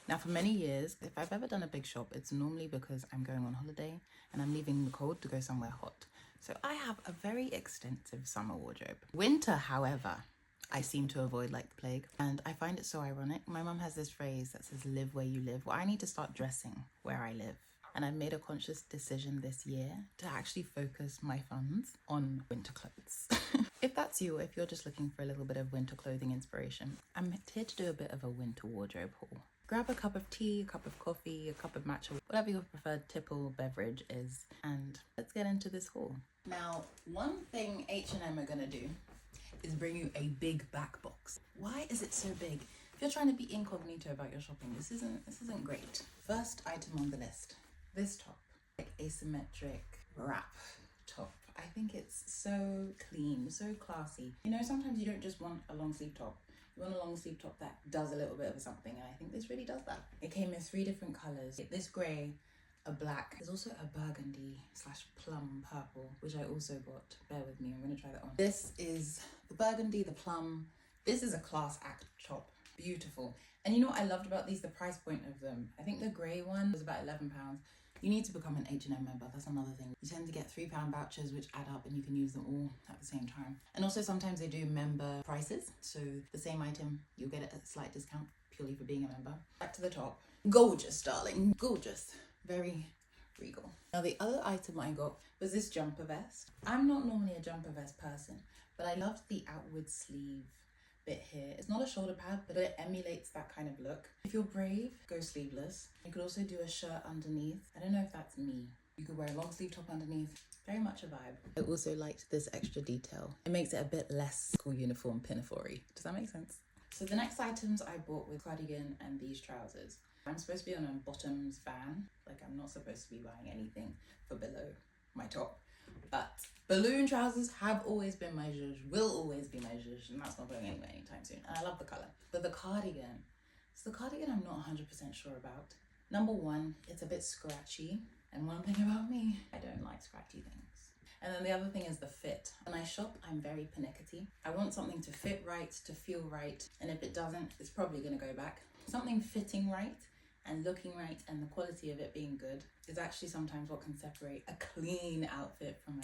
Now, for many years, if I've ever done a big shop, it's normally because I'm going on holiday and I'm leaving the cold to go somewhere hot. So I have a very extensive summer wardrobe. Winter, however, I seem to avoid like the plague. And I find it so ironic. My mum has this phrase that says, live where you live. Well, I need to start dressing where I live. And I've made a conscious decision this year to actually focus my funds on winter clothes. If that's you, if you're just looking for a little bit of winter clothing inspiration, I'm here to do a bit of a winter wardrobe haul. Grab a cup of tea, a cup of coffee, a cup of matcha, whatever your preferred tipple beverage is, and let's get into this haul. Now, one thing H&M are gonna do is bring you a big back box. Why is it so big? If you're trying to be incognito about your shopping, this isn't great. First item on the list, this top, like asymmetric wrap top. I think it's so clean, so classy. You know, sometimes you don't just want a long sleeve top. You want a long sleeve top that does a little bit of something, and I think this really does that. It came in 3 different colors. This gray, a black. There's also a burgundy / plum purple, which I also got. Bear with me, I'm gonna try that on. This is the burgundy, the plum. This is a class act top. Beautiful. And you know what I loved about these? The price point of them. I think the gray one was about £11. You need to become an H&M member, that's another thing. You tend to get £3 vouchers which add up and you can use them all at the same time. And also sometimes they do member prices, so the same item, you'll get it at a slight discount purely for being a member. Back to the top. Gorgeous, darling, gorgeous. Very regal. Now the other item I got was this jumper vest. I'm not normally a jumper vest person, but I loved the outward sleeve bit here. It's not a shoulder pad, but it emulates that kind of look. If you're brave, go sleeveless. You could also do a shirt underneath. I don't know if that's me. You could wear a long sleeve top underneath. Very much a vibe. I also liked this extra detail. It makes it a bit less school uniform pinafore-y. Does that make sense? So the next items I bought with cardigan and these trousers. I'm supposed to be on a bottoms ban. Like, I'm not supposed to be buying anything for below my top. But balloon trousers have always been my zhuzh, will always be my zhuzh, and that's not going anywhere anytime soon. And I love the colour. But the cardigan, so the cardigan I'm not 100% sure about. Number one, it's a bit scratchy. And one thing about me, I don't like scratchy things. And then the other thing is the fit. When I shop, I'm very pernickety. I want something to fit right, to feel right. And if it doesn't, it's probably going to go back. Something fitting right and looking right and the quality of it being good is actually sometimes what can separate a clean outfit from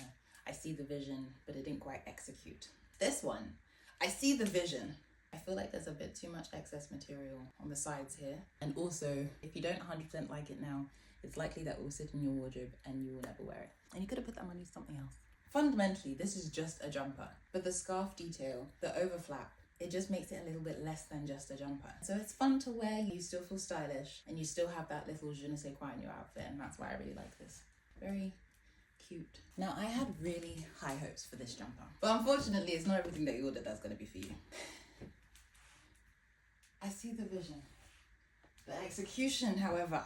I see the vision, but it didn't quite execute. This one, I see the vision. I feel like there's a bit too much excess material on the sides here. And also, if you don't 100% like it now, it's likely that it will sit in your wardrobe and you will never wear it. And you could have put that money to something else. Fundamentally, this is just a jumper, but the scarf detail, the overflap, it just makes it a little bit less than just a jumper. So it's fun to wear, you still feel stylish, and you still have that little je ne sais quoi in your outfit, and that's why I really like this. Very cute. Now, I had really high hopes for this jumper, but unfortunately, it's not everything that you ordered that's gonna be for you. I see the vision. The execution, however.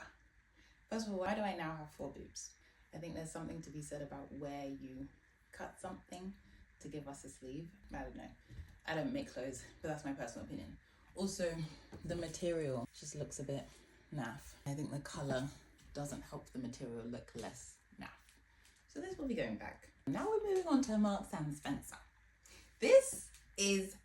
First of all, why do I now have 4 boobs? I think there's something to be said about where you cut something to give us a sleeve. I don't know. I don't make clothes, but that's my personal opinion. Also, the material just looks a bit naff. I think the colour doesn't help the material look less naff. So this will be going back. Now we're moving on to Marks and Spencer. This is,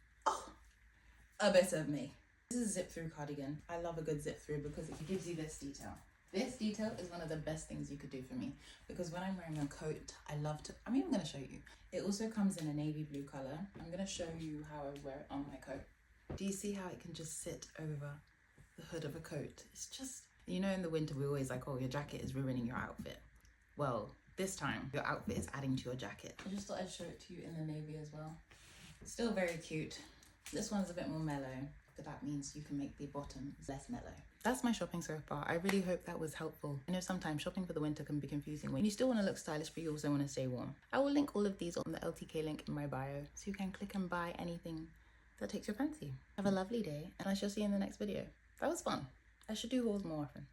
a bit of me. This is a zip-through cardigan. I love a good zip-through because it gives you this detail. This detail is one of the best things you could do for me because when I'm wearing a coat, I'm even going to show you. It also comes in a navy blue colour. I'm going to show you how I wear it on my coat. Do you see how it can just sit over the hood of a coat? It's just, you know, in the winter, we're always like, oh, your jacket is ruining your outfit. Well, this time, your outfit is adding to your jacket. I just thought I'd show it to you in the navy as well. Still very cute. This one's a bit more mellow. But that means you can make the bottoms less mellow. That's my shopping so far. I really hope that was helpful. I know sometimes shopping for the winter can be confusing when you still want to look stylish, but you also want to stay warm. I will link all of these on the LTK link in my bio, so you can click and buy anything that takes your fancy. Have a lovely day, and I shall see you in the next video. That was fun. I should do hauls more often.